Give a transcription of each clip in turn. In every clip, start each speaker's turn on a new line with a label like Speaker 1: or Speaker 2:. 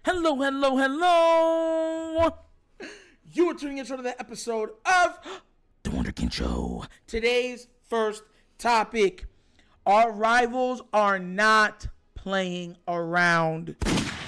Speaker 1: Hello, hello, hello. You are tuning into another episode of The Wunderkind Show. Today's first topic. Our rivals are not playing around.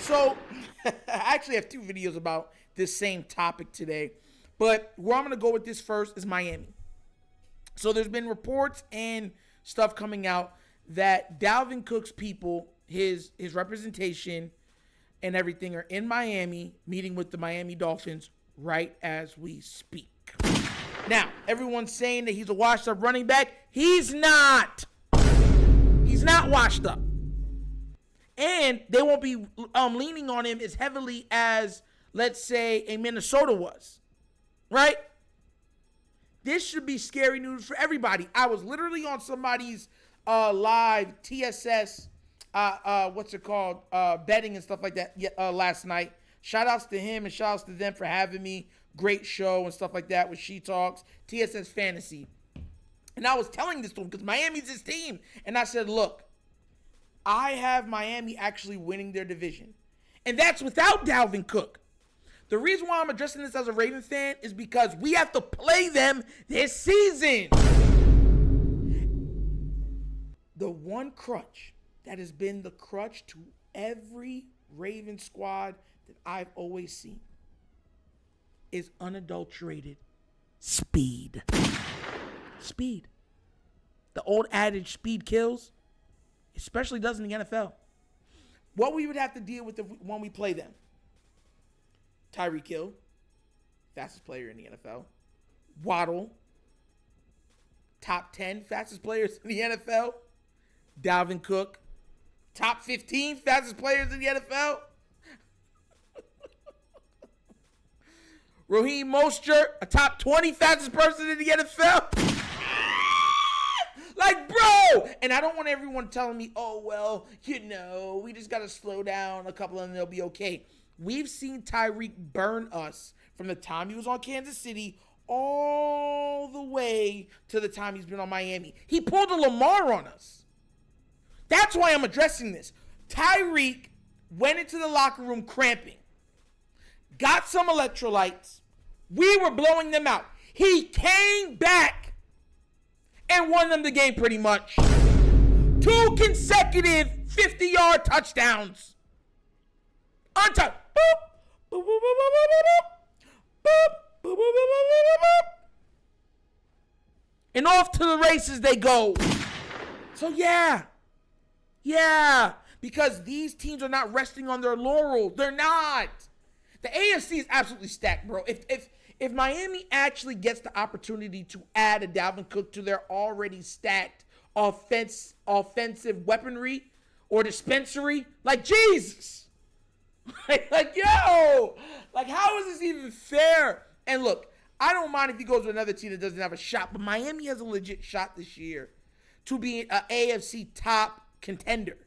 Speaker 1: So, I actually have two videos about this same topic today. But where I'm going to go with this first is Miami. So, there's been reports and stuff coming out that Dalvin Cook's people, his representation and everything are in Miami meeting with the Miami Dolphins right as we speak. Now, everyone's saying that he's a washed up running back. He's not. He's not washed up. And they won't be leaning on him as heavily as, let's say, a Minnesota was. Right? This should be scary news for everybody. I was literally on somebody's live TSS betting and stuff like that last night. Shout outs to him and shout outs to them for having me. Great show and stuff like that with She Talks, TSS Fantasy. And I was telling this to him because Miami's his team. And I said, look, I have Miami actually winning their division. And that's without Dalvin Cook. The reason why I'm addressing this as a Raven fan is because we have to play them this season. The one crutch that has been the crutch to every Raven squad that I've always seen is unadulterated speed. Speed. The old adage, speed kills, especially does in the NFL. What we would have to deal with when we play them: Tyreek Hill, fastest player in the NFL. Waddle, top 10 fastest players in the NFL. Dalvin Cook, top 15 fastest players in the NFL. Raheem Mostert, a top 20 fastest person in the NFL. Like, bro! And I don't want everyone telling me, oh, well, we just got to slow down a couple and they'll be okay. We've seen Tyreek burn us from the time he was on Kansas City all the way to the time he's been on Miami. He pulled a Lamar on us. That's why I'm addressing this. Tyreek went into the locker room cramping, got some electrolytes. We were blowing them out. He came back and won them the game pretty much. 2 consecutive 50-yard touchdowns. Untouched. Boop, boop, boop, boop, boop, boop, boop, boop, boop, boop, boop. And off to the races they go. So yeah, because these teams are not resting on their laurels. They're not. The AFC is absolutely stacked, bro. If Miami actually gets the opportunity to add a Dalvin Cook to their already stacked offensive weaponry or dispensary, like, Jesus. Like, yo, like, how is this even fair? And look, I don't mind if he goes to another team that doesn't have a shot, but Miami has a legit shot this year to be an AFC top contender.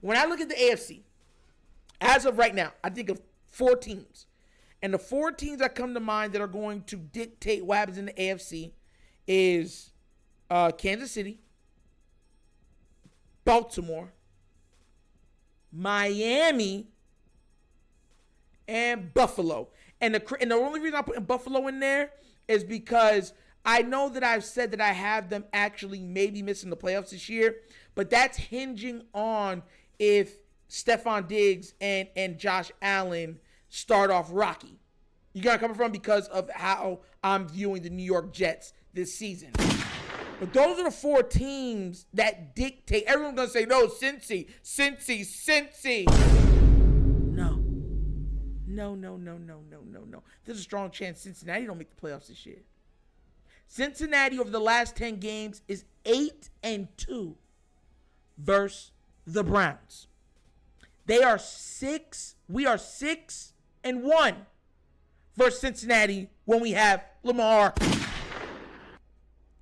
Speaker 1: When I look at the AFC, as of right now, I think of 4 teams. And the 4 teams that come to mind that are going to dictate what happens in the AFC is Kansas City, Baltimore, Miami, and Buffalo. And the only reason I'm putting Buffalo in there is because I know that I've said that I have them actually maybe missing the playoffs this year, but that's hinging on if Stephon Diggs and Josh Allen start off rocky. You got to come from because of how I'm viewing the New York Jets this season. But those are the 4 teams that dictate. Everyone's going to say, no, Cincy. No. There's a strong chance Cincinnati don't make the playoffs this year. Cincinnati over the last 10 games is 8-2 versus the Browns. We are 6-1 versus Cincinnati when we have Lamar.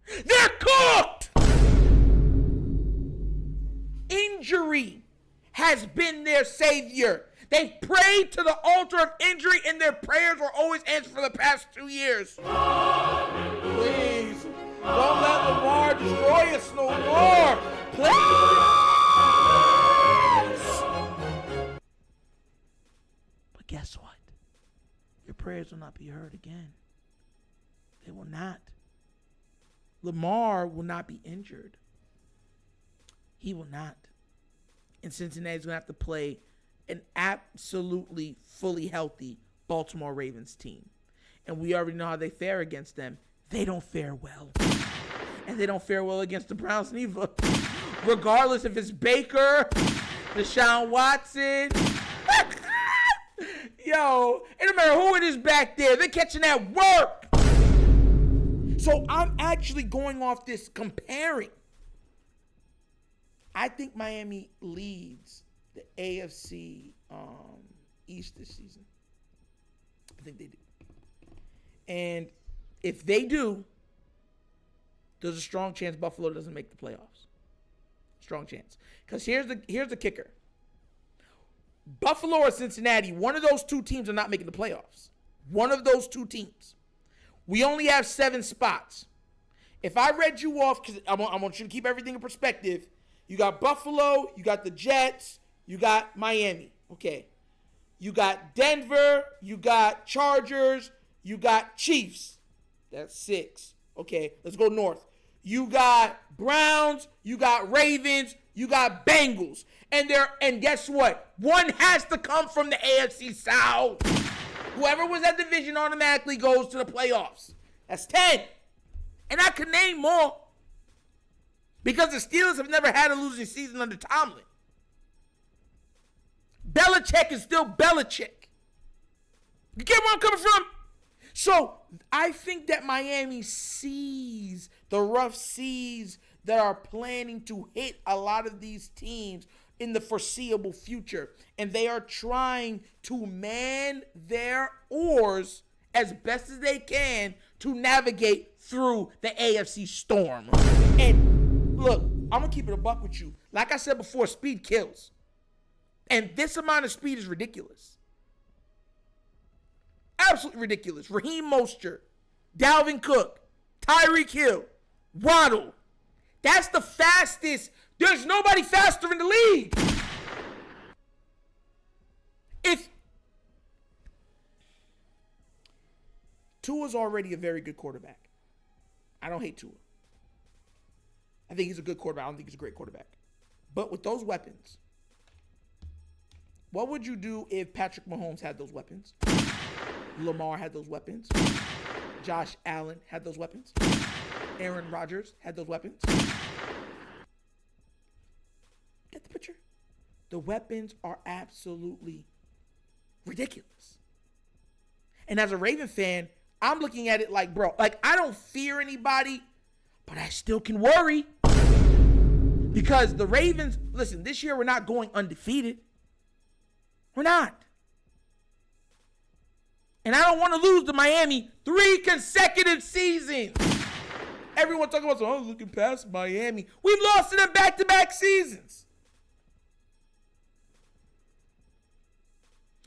Speaker 1: They're cooked! Injury has been their savior. They've prayed to the altar of injury, and their prayers were always answered for the past 2 years. Please, don't let Lamar destroy us no more. Please. prayers will not be heard again. They will not. Lamar will not be injured. He will not. And Cincinnati's going to have to play an absolutely fully healthy Baltimore Ravens team. And we already know how they fare against them. They don't fare well. And they don't fare well against the Browns neither. Regardless if it's Baker, Deshaun Watson. Yo, it don't matter who it is back there. They're catching that work. So I'm actually going off this comparing. I think Miami leads the AFC East this season. I think they do. And if they do, there's a strong chance Buffalo doesn't make the playoffs. Strong chance. Because here's the kicker. Buffalo or Cincinnati, one of those two teams are not making the playoffs. One of those two teams. We only have 7 spots. If I read you off, because I want you to keep everything in perspective, you got Buffalo, you got the Jets, you got Miami. Okay. You got Denver, you got Chargers, you got Chiefs. That's 6. Okay, let's go north. You got Browns, you got Ravens, you got Bengals. And guess what? One has to come from the AFC South. Whoever wins that division automatically goes to the playoffs. That's 10. And I could name more. Because the Steelers have never had a losing season under Tomlin. Belichick is still Belichick. You get where I'm coming from? So I think that Miami sees the rough seas that are planning to hit a lot of these teams in the foreseeable future. And they are trying to man their oars as best as they can to navigate through the AFC storm. And look, I'm going to keep it a buck with you. Like I said before, speed kills. And this amount of speed is ridiculous. Absolutely ridiculous. Raheem Mostert, Dalvin Cook, Tyreek Hill, Waddle. That's the fastest. There's nobody faster in the league. If Tua's already a very good quarterback. I don't hate Tua. I think he's a good quarterback. I don't think he's a great quarterback. But with those weapons, what would you do if Patrick Mahomes had those weapons? Lamar had those weapons. Josh Allen had those weapons. Aaron Rodgers had those weapons. Get the picture? The weapons are absolutely ridiculous. And as a Raven fan, I'm looking at it like, bro, like I don't fear anybody, but I still can worry. Because the Ravens, listen, this year we're not going undefeated. We're not. And I don't want to lose to Miami 3 consecutive seasons. Everyone talking about, oh, looking past Miami. We've lost to them back-to-back seasons.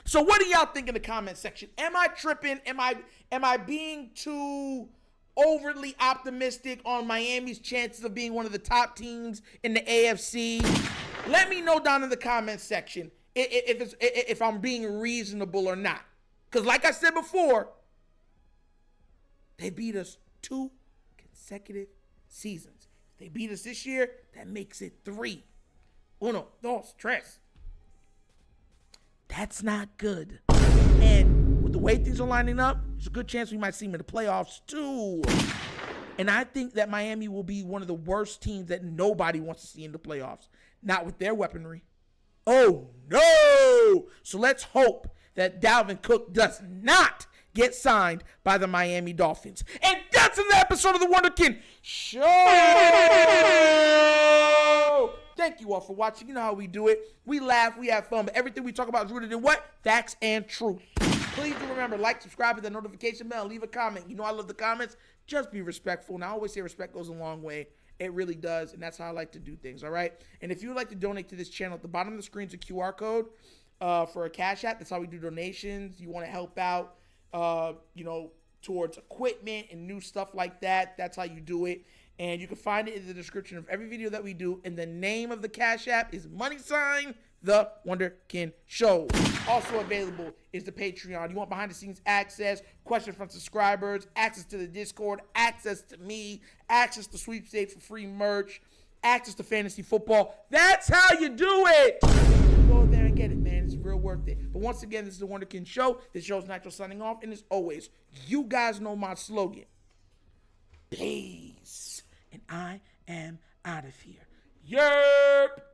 Speaker 1: So what do y'all think in the comment section? Am I tripping? Am I being too overly optimistic on Miami's chances of being one of the top teams in the AFC? Let me know down in the comment section if I'm being reasonable or not. Because like I said before, they beat us 2 consecutive seasons. If they beat us this year, that makes it 3. 1, 2, 3. That's not good. And with the way things are lining up, there's a good chance we might see them in the playoffs too. And I think that Miami will be one of the worst teams that nobody wants to see in the playoffs. Not with their weaponry. Oh, no! So let's hope that Dalvin Cook does not get signed by the Miami Dolphins. And that's another episode of The Wunderkind Show! Thank you all for watching. You know how we do it. We laugh, we have fun, but everything we talk about is rooted in what? Facts and truth. Please do remember, like, subscribe, hit the notification bell, leave a comment. You know I love the comments. Just be respectful. And I always say respect goes a long way. It really does, and that's how I like to do things, all right? And if you would like to donate to this channel, at the bottom of the screen is a QR code for a Cash App. That's how we do donations. You want to help out, towards equipment and new stuff like that. That's how you do it. And you can find it in the description of every video that we do. And the name of the Cash App is The Wunderkind Show. Also available is the Patreon. You want behind the scenes access, questions from subscribers, access to the Discord, access to me, access to sweepstakes for free merch, access to fantasy football. That's how you do it. Go there and get it, man. It's real worth it. But once again, this is the Wunderkind Show. This show's Natural signing off. And as always, you guys know my slogan. Peace. And I am out of here. Yerp.